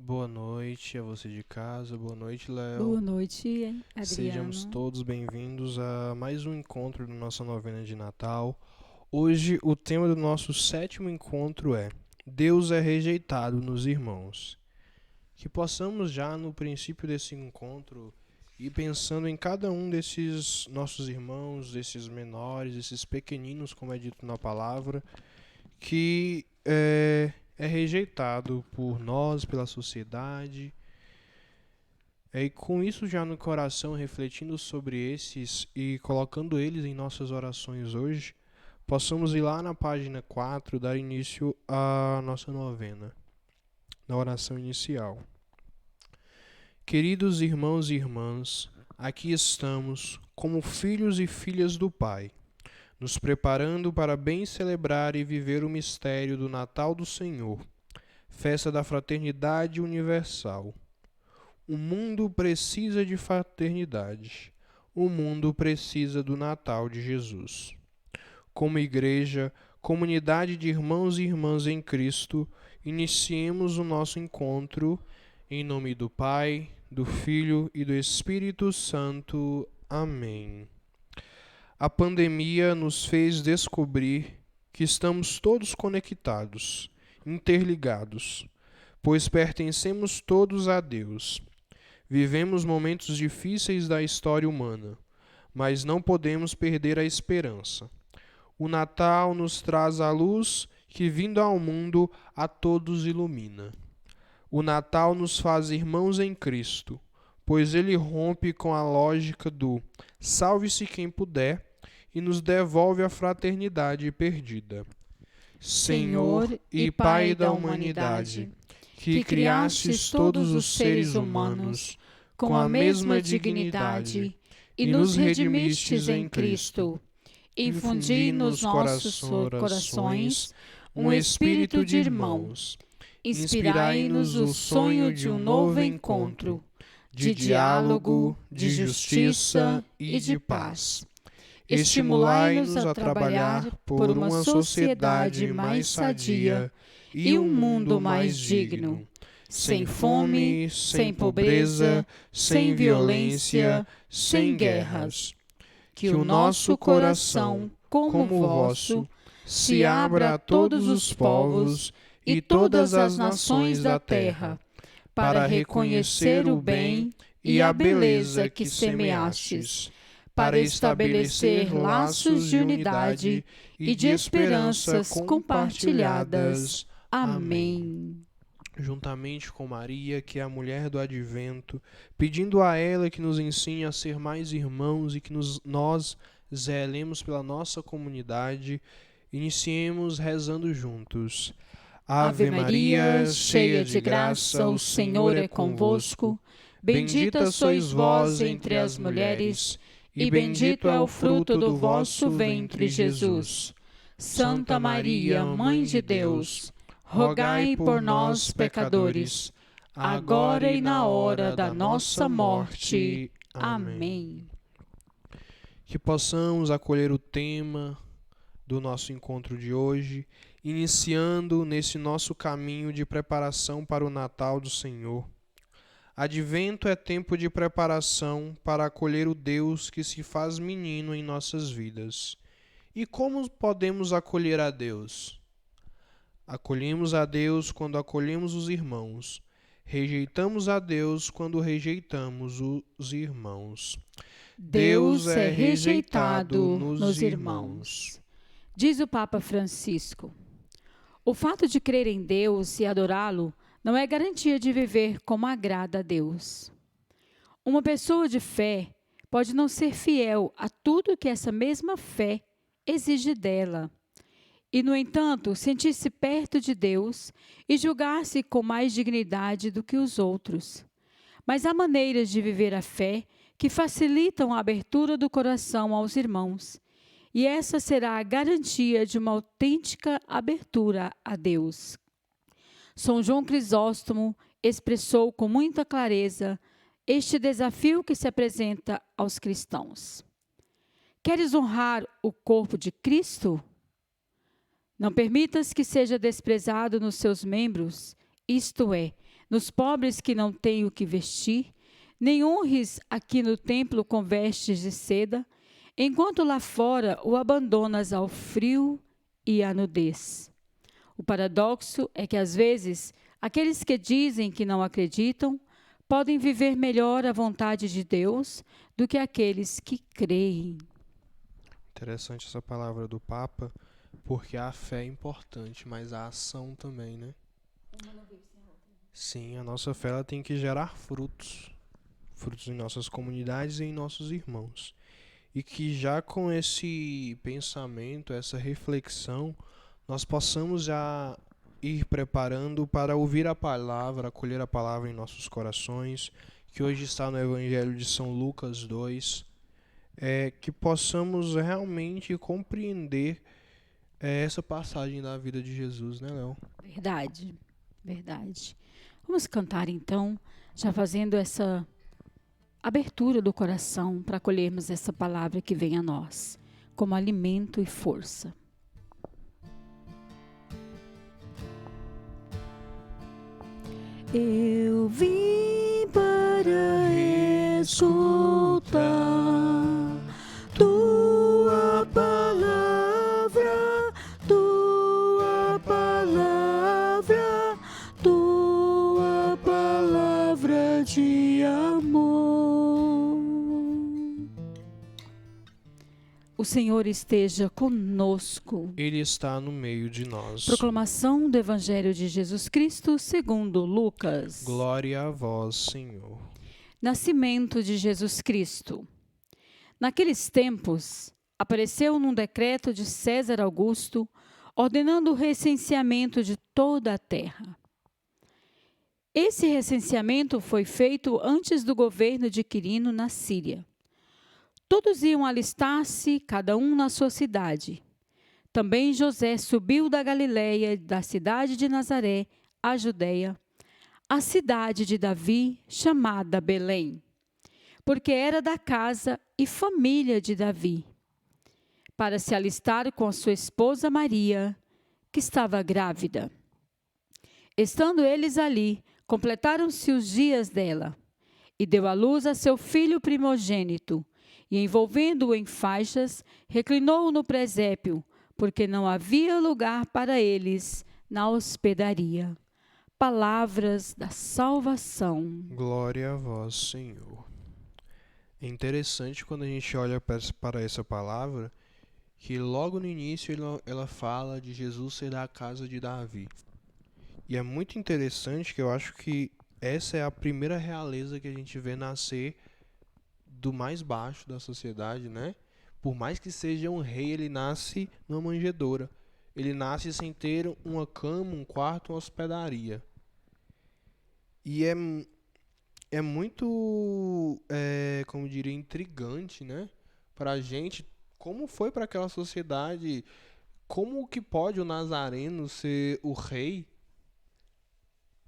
Boa noite a você de casa, boa noite, Léo. Boa noite, Sejamos Adriano. todos bem-vindos a mais um encontro da nossa novena de Natal. Hoje, o tema do nosso sétimo encontro é Deus é rejeitado nos irmãos. Que possamos já no princípio desse encontro ir pensando em cada um desses nossos irmãos, desses menores, desses pequeninos, como é dito na palavra, que é rejeitado por nós, pela sociedade. E com isso já no coração, refletindo sobre esses e colocando eles em nossas orações hoje, possamos ir lá na página 4, dar início à nossa novena, na oração inicial. Queridos irmãos e irmãs, aqui estamos, como filhos e filhas do Pai, nos preparando para bem celebrar e viver o mistério do Natal do Senhor, festa da fraternidade universal. O mundo precisa de fraternidade. O mundo precisa do Natal de Jesus. Como igreja, comunidade de irmãos e irmãs em Cristo, iniciemos o nosso encontro em nome do Pai, do Filho e do Espírito Santo. Amém. A pandemia nos fez descobrir que estamos todos conectados, interligados, pois pertencemos todos a Deus. Vivemos momentos difíceis da história humana, mas não podemos perder a esperança. O Natal nos traz a luz que, vindo ao mundo, a todos ilumina. O Natal nos faz irmãos em Cristo, pois ele rompe com a lógica do salve-se quem puder e nos devolve a fraternidade perdida. Senhor e Pai da humanidade, que criastes todos os seres humanos com a mesma dignidade e nos redimistes em Cristo, infundi nos nossos corações um espírito de irmãos. Inspirai-nos o sonho de um novo encontro, de diálogo, de justiça e de paz. Estimulai-nos a trabalhar por uma sociedade mais sadia e um mundo mais digno, sem fome, sem pobreza, sem violência, sem guerras. Que o nosso coração, como o vosso, se abra a todos os povos e todas as nações da terra, para reconhecer o bem e a beleza que semeastes, para estabelecer laços de unidade e de esperanças compartilhadas. Amém. Juntamente com Maria, que é a mulher do advento, pedindo a ela que nos ensine a ser mais irmãos e que nós zelemos pela nossa comunidade, iniciemos rezando juntos. Ave Maria, cheia de graça, o Senhor é convosco. Bendita sois vós entre as mulheres, e bendito é o fruto do vosso ventre, Jesus. Santa Maria, Mãe de Deus, rogai por nós, pecadores, agora e na hora da nossa morte. Amém. Que possamos acolher o tema do nosso encontro de hoje, iniciando nesse nosso caminho de preparação para o Natal do Senhor. Advento é tempo de preparação para acolher o Deus que se faz menino em nossas vidas. E como podemos acolher a Deus? Acolhemos a Deus quando acolhemos os irmãos. Rejeitamos a Deus quando rejeitamos os irmãos. Deus é rejeitado nos irmãos. Diz o Papa Francisco: o fato de crer em Deus e adorá-lo não é garantia de viver como agrada a Deus. Uma pessoa de fé pode não ser fiel a tudo que essa mesma fé exige dela, e, no entanto, sentir-se perto de Deus e julgar-se com mais dignidade do que os outros. Mas há maneiras de viver a fé que facilitam a abertura do coração aos irmãos, e essa será a garantia de uma autêntica abertura a Deus. São João Crisóstomo expressou com muita clareza este desafio que se apresenta aos cristãos. Queres honrar o corpo de Cristo? Não permitas que seja desprezado nos seus membros, isto é, nos pobres que não têm o que vestir, nem honres aqui no templo com vestes de seda, enquanto lá fora o abandonas ao frio e à nudez. O paradoxo é que, às vezes, aqueles que dizem que não acreditam podem viver melhor a vontade de Deus do que aqueles que creem. Interessante essa palavra do Papa, porque a fé é importante, mas a ação também, né? Sim, a nossa fé ela tem que gerar frutos. Frutos em nossas comunidades e em nossos irmãos. E que já com esse pensamento, essa reflexão, nós possamos já ir preparando para ouvir a palavra, acolher a palavra em nossos corações, que hoje está no Evangelho de São Lucas 2, que possamos realmente compreender essa passagem da vida de Jesus, né, Léo? Verdade, verdade. Vamos cantar então, já fazendo essa abertura do coração para acolhermos essa palavra que vem a nós, como alimento e força. Eu vim para escutar tua palavra, tua palavra, tua palavra de amor. O Senhor esteja conosco. Ele está no meio de nós. Proclamação do Evangelho de Jesus Cristo segundo Lucas. Glória a vós, Senhor. Nascimento de Jesus Cristo. Naqueles tempos, apareceu num decreto de César Augusto, ordenando o recenseamento de toda a terra. Esse recenseamento foi feito antes do governo de Quirino na Síria. Todos iam alistar-se, cada um na sua cidade. Também José subiu da Galiléia, da cidade de Nazaré, à Judeia, a cidade de Davi, chamada Belém, porque era da casa e família de Davi, para se alistar com a sua esposa Maria, que estava grávida. Estando eles ali, completaram-se os dias dela, e deu à luz a seu filho primogênito, e envolvendo-o em faixas, reclinou-o no presépio, porque não havia lugar para eles na hospedaria. Palavras da salvação. Glória a vós, Senhor. É interessante quando a gente olha para essa palavra, que logo no início ela fala de Jesus ser da casa de Davi. E é muito interessante que eu acho que essa é a primeira realeza que a gente vê nascer do mais baixo da sociedade, né? Por mais que seja um rei, ele nasce numa manjedoura. Ele nasce sem ter uma cama, um quarto, uma hospedaria. E é muito, como diria, intrigante, né? Pra gente, como foi para aquela sociedade, como que pode o Nazareno ser o rei?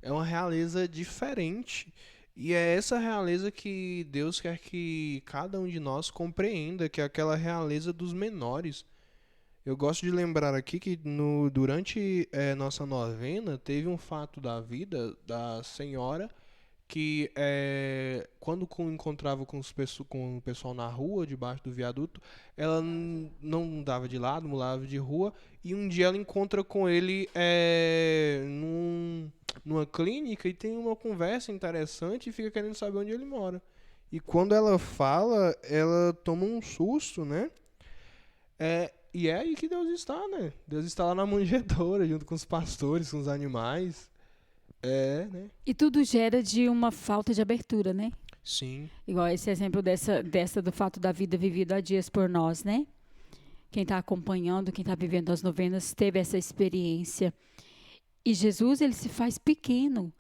É uma realeza diferente. E é essa realeza que Deus quer que cada um de nós compreenda, que é aquela realeza dos menores. Eu gosto de lembrar aqui que durante nossa novena teve um fato da vida da senhora que quando encontrava com o pessoal na rua, debaixo do viaduto, ela não mudava de lado, mudava de rua, e um dia ela encontra com ele numa clínica e tem uma conversa interessante e fica querendo saber onde ele mora. E quando ela fala, ela toma um susto, né? E é aí que Deus está, né? Deus está lá na manjedoura, junto com os pastores, com os animais. Né? E tudo gera de uma falta de abertura, né? Sim. Igual esse exemplo dessa do fato da vida vivida há dias por nós, né? Quem está acompanhando, quem está vivendo as novenas, teve essa experiência. E Jesus, ele se faz pequeno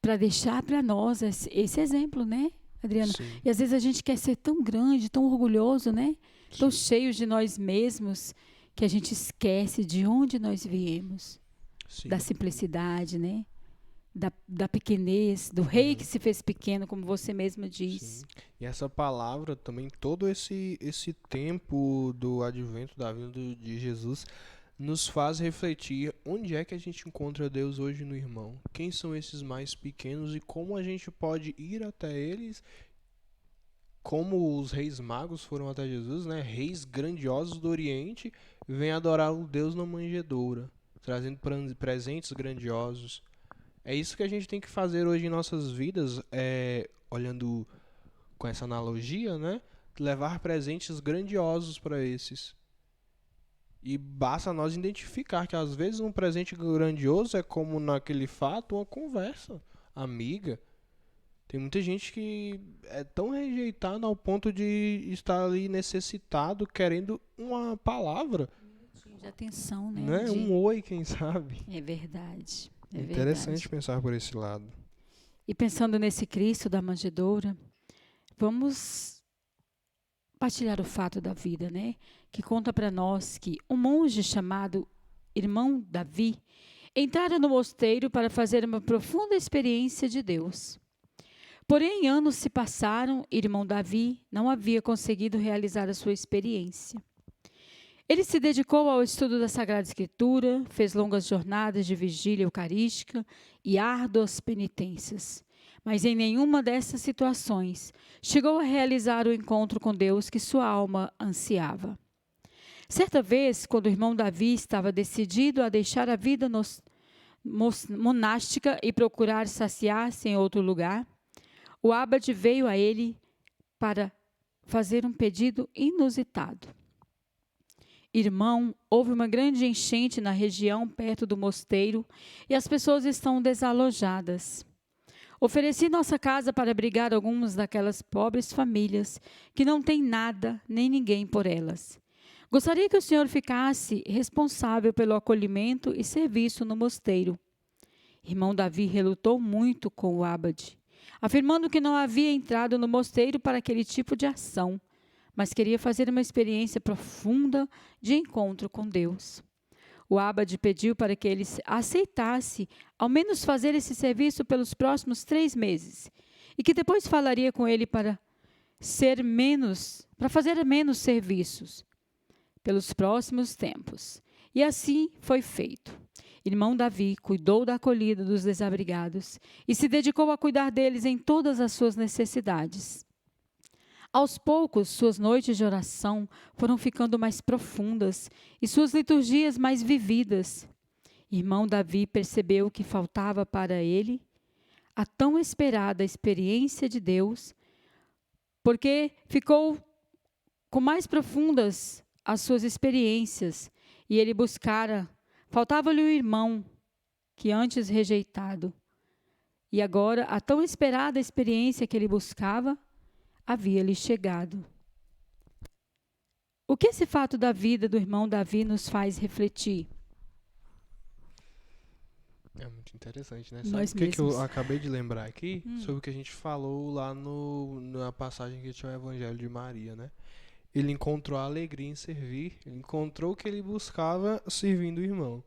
para deixar para nós esse exemplo, né, Adriana? Sim. E às vezes a gente quer ser tão grande, tão orgulhoso, né? Sim. Tão cheios de nós mesmos, que a gente esquece de onde nós viemos. Sim. Da simplicidade, né? Da pequenez, do rei que se fez pequeno, como você mesmo diz. Sim. E essa palavra também, todo esse tempo do advento da vinda de Jesus, nos faz refletir onde é que a gente encontra Deus hoje no irmão. Quem são esses mais pequenos e como a gente pode ir até eles, como os reis magos foram até Jesus, né? Reis grandiosos do Oriente vêm adorar o Deus na manjedoura, trazendo presentes grandiosos. É isso que a gente tem que fazer hoje em nossas vidas, olhando com essa analogia, né? Levar presentes grandiosos para esses. E basta nós identificar que às vezes um presente grandioso é como naquele fato uma conversa amiga. Tem muita gente que é tão rejeitada ao ponto de estar ali necessitado, querendo uma palavra. De atenção, né? Né? Um oi, quem sabe. É verdade. É interessante verdade. Pensar por esse lado. E pensando nesse Cristo da manjedoura, vamos partilhar o fato da vida, né? Que conta para nós que um monge chamado Irmão Davi entrara no mosteiro para fazer uma profunda experiência de Deus. Porém, anos se passaram e Irmão Davi não havia conseguido realizar a sua experiência. Ele se dedicou ao estudo da Sagrada Escritura, fez longas jornadas de vigília eucarística e árduas penitências. Mas em nenhuma dessas situações chegou a realizar o encontro com Deus que sua alma ansiava. Certa vez, quando o irmão Davi estava decidido a deixar a vida monástica e procurar saciar-se em outro lugar, o abade veio a ele para fazer um pedido inusitado. Irmão, houve uma grande enchente na região perto do mosteiro e as pessoas estão desalojadas. Ofereci nossa casa para abrigar algumas daquelas pobres famílias que não têm nada nem ninguém por elas. Gostaria que o senhor ficasse responsável pelo acolhimento e serviço no mosteiro. Irmão Davi relutou muito com o abade, afirmando que não havia entrado no mosteiro para aquele tipo de ação, mas queria fazer uma experiência profunda de encontro com Deus. O abade pediu para que ele aceitasse ao menos fazer esse serviço pelos próximos 3 meses e que depois falaria com ele para fazer menos serviços pelos próximos tempos. E assim foi feito. Irmão Davi cuidou da acolhida dos desabrigados e se dedicou a cuidar deles em todas as suas necessidades. Aos poucos, suas noites de oração foram ficando mais profundas e suas liturgias mais vividas. Irmão Davi percebeu que faltava para ele a tão esperada experiência de Deus, porque ficou com mais profundas as suas experiências e ele buscara. Faltava-lhe o irmão que antes rejeitado. E agora a tão esperada experiência que ele buscava havia-lhe chegado. O que esse fato da vida do irmão Davi nos faz refletir? É muito interessante, né? Sabe o que eu acabei de lembrar aqui? Sobre o que a gente falou lá na passagem que tinha o Evangelho de Maria, né? Ele encontrou a alegria em servir, ele encontrou o que ele buscava servindo o irmão.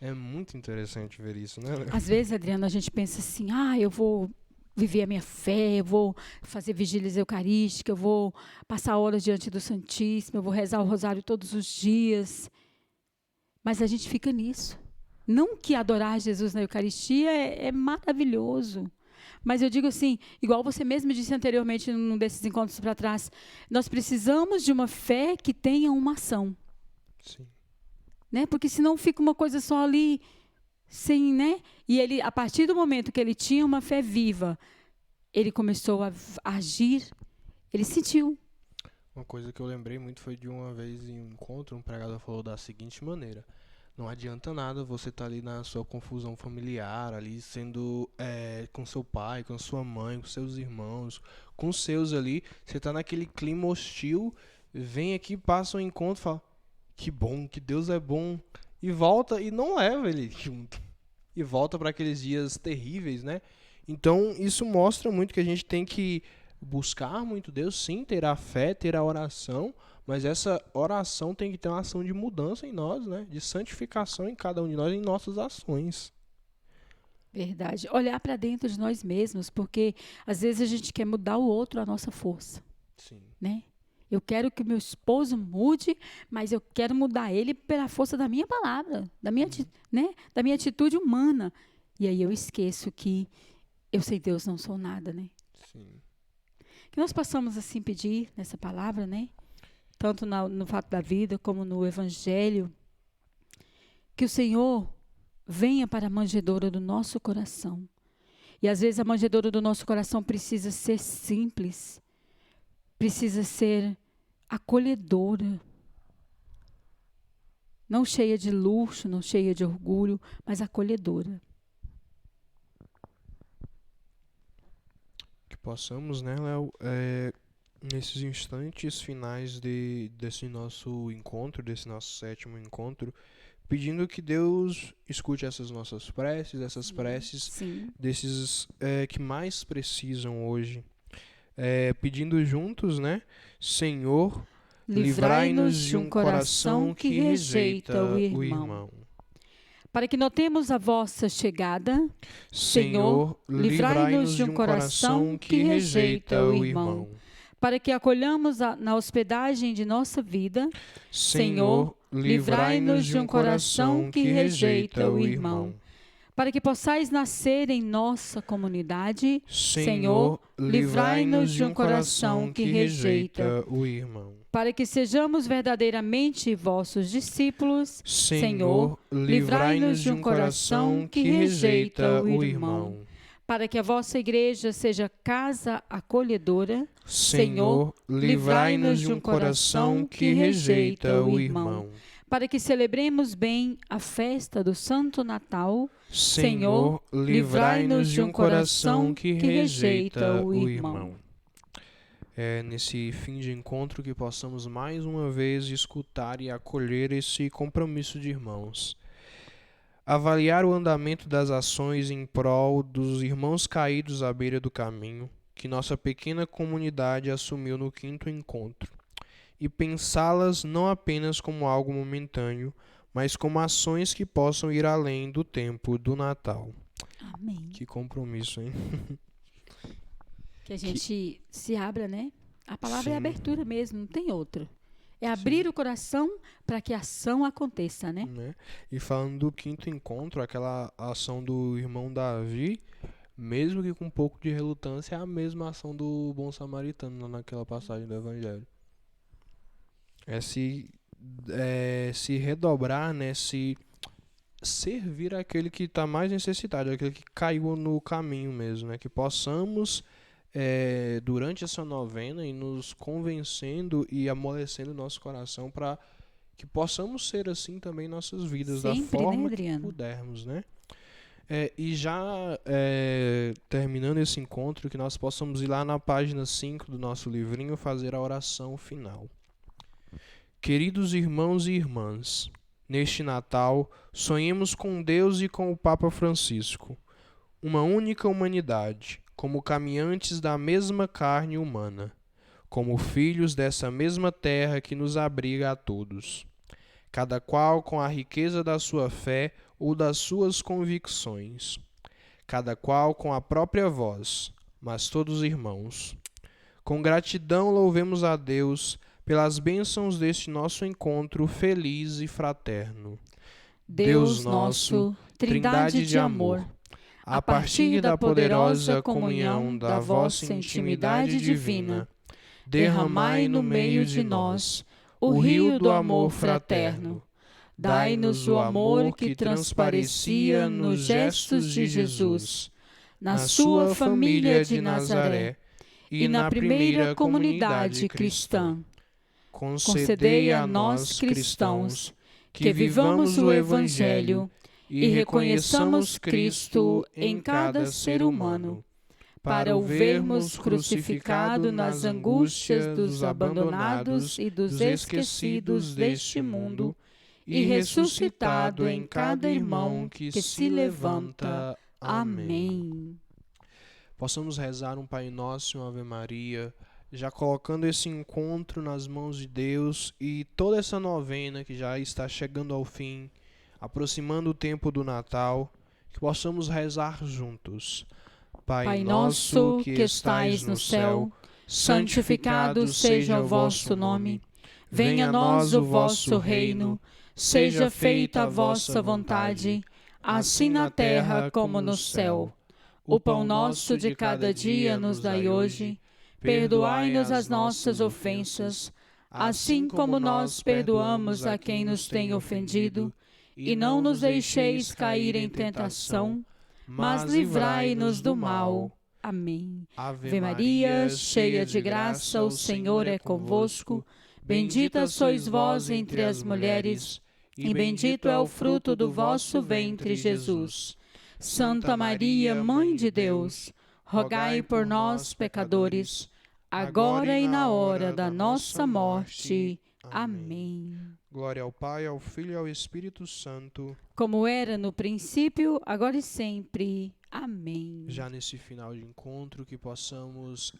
É muito interessante ver isso, né? Às vezes, Adriano, a gente pensa assim, eu vou viver a minha fé, eu vou fazer vigílias eucarísticas, eu vou passar horas diante do Santíssimo, eu vou rezar o rosário todos os dias. Mas a gente fica nisso. Não que adorar Jesus na Eucaristia é maravilhoso. Mas eu digo assim, igual você mesmo disse anteriormente num desses encontros para trás, nós precisamos de uma fé que tenha uma ação. Sim. Né? Porque senão fica uma coisa só ali, sem, né? E ele, a partir do momento que ele tinha uma fé viva, ele começou a agir, ele sentiu. Uma coisa que eu lembrei muito foi de uma vez em um encontro, um pregador falou da seguinte maneira: não adianta nada você estar ali na sua confusão familiar, ali sendo com seu pai, com sua mãe, com seus irmãos, com os seus ali, você está naquele clima hostil, vem aqui, passa um encontro, fala, que bom, que Deus é bom, e volta e não leva ele junto. E volta para aqueles dias terríveis, né? Então, isso mostra muito que a gente tem que buscar muito Deus, sim, ter a fé, ter a oração, mas essa oração tem que ter uma ação de mudança em nós, né? De santificação em cada um de nós, em nossas ações. Verdade. Olhar para dentro de nós mesmos, porque às vezes a gente quer mudar o outro à nossa força. Sim. Né? Eu quero que meu esposo mude, mas eu quero mudar ele pela força da minha palavra, da minha atitude humana. E aí eu esqueço que eu sem Deus não sou nada, né? Sim. Que nós possamos assim pedir nessa palavra, né? Tanto no fato da vida como no Evangelho, que o Senhor venha para a manjedoura do nosso coração. E às vezes a manjedoura do nosso coração precisa ser simples, precisa ser acolhedora, não cheia de luxo, não cheia de orgulho, mas acolhedora. Que possamos, né, Léo, nesses instantes finais desse nosso encontro, desse nosso 7º encontro, pedindo que Deus escute essas nossas preces, essas preces desses que mais precisam hoje. Pedindo juntos, né? Senhor, livrai-nos de um coração que rejeita o irmão. Para que notemos a vossa chegada, Senhor, livrai-nos de um coração que rejeita o irmão. Para que acolhamos na hospedagem de nossa vida, Senhor, livrai-nos de um coração que rejeita o irmão. Para que possais nascer em nossa comunidade, Senhor, livrai-nos de um coração que rejeita o irmão. Para que sejamos verdadeiramente vossos discípulos, Senhor, livrai-nos de um coração que rejeita o irmão. Para que a vossa igreja seja casa acolhedora, Senhor, livrai-nos de um coração que rejeita o irmão. Para que celebremos bem a festa do Santo Natal, Senhor, livrai-nos de um coração que rejeita o irmão. Nesse fim de encontro que possamos mais uma vez escutar e acolher esse compromisso de irmãos. Avaliar o andamento das ações em prol dos irmãos caídos à beira do caminho, que nossa pequena comunidade assumiu no 5º encontro, e pensá-las não apenas como algo momentâneo, mas como ações que possam ir além do tempo do Natal. Amém. Que compromisso, hein? Que a gente se abra, né? A palavra é abertura mesmo, não tem outra. É abrir o coração para que a ação aconteça, né? E falando do 5º encontro, aquela ação do irmão Davi, mesmo que com um pouco de relutância, é a mesma ação do bom samaritano naquela passagem do Evangelho. Se redobrar, né? Se servir aquele que está mais necessitado, aquele que caiu no caminho mesmo, né? Que possamos, durante essa novena, ir nos convencendo e amolecendo o nosso coração para que possamos ser assim também em nossas vidas, sempre, da forma, né, que pudermos, né? E já terminando esse encontro, que nós possamos ir lá na página 5 do nosso livrinho fazer a oração final. Queridos irmãos e irmãs, neste Natal, sonhemos com Deus e com o Papa Francisco, uma única humanidade, como caminhantes da mesma carne humana, como filhos dessa mesma terra que nos abriga a todos, cada qual com a riqueza da sua fé ou das suas convicções, cada qual com a própria voz, mas todos irmãos. Com gratidão louvemos a Deus pelas bênçãos deste nosso encontro feliz e fraterno. Deus nosso, Trindade de amor, a partir da poderosa comunhão da vossa intimidade divina, derramai no meio de nós o rio do amor fraterno. Dai-nos o amor que transparecia nos gestos de Jesus, na sua família de Nazaré e na primeira comunidade cristã. Concedei a nós, cristãos, que vivamos o Evangelho e reconheçamos Cristo em cada ser humano, para o vermos crucificado nas angústias dos abandonados e dos esquecidos deste mundo e ressuscitado em cada irmão que se levanta. Amém. Possamos rezar um Pai Nosso e uma Ave Maria, já colocando esse encontro nas mãos de Deus e toda essa novena que já está chegando ao fim, aproximando o tempo do Natal, que possamos rezar juntos. Pai nosso que estais no céu, santificado seja o vosso nome. Venha a nós o vosso reino. Seja feita a vossa vontade, assim na terra como no céu. O pão nosso de cada dia nos dai hoje. Perdoai-nos as nossas ofensas, assim como nós perdoamos a quem nos tem ofendido. E não nos deixeis cair em tentação, mas livrai-nos do mal. Amém. Ave Maria, cheia de graça, o Senhor é convosco. Bendita sois vós entre as mulheres, e bendito é o fruto do vosso ventre, Jesus. Santa Maria, Mãe de Deus, rogai por nós, pecadores, agora e na hora da nossa morte. Amém. Glória ao Pai, ao Filho e ao Espírito Santo, como era no princípio, agora e sempre. Amém. Já nesse final de encontro, que possamos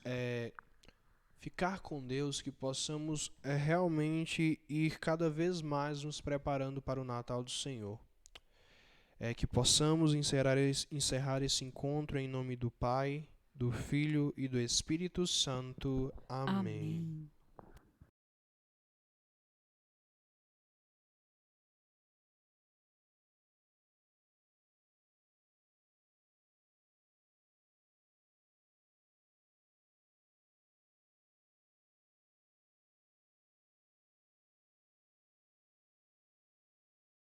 ficar com Deus, que possamos realmente ir cada vez mais nos preparando para o Natal do Senhor. Que possamos encerrar esse encontro em nome do Pai, do Filho e do Espírito Santo. Amém.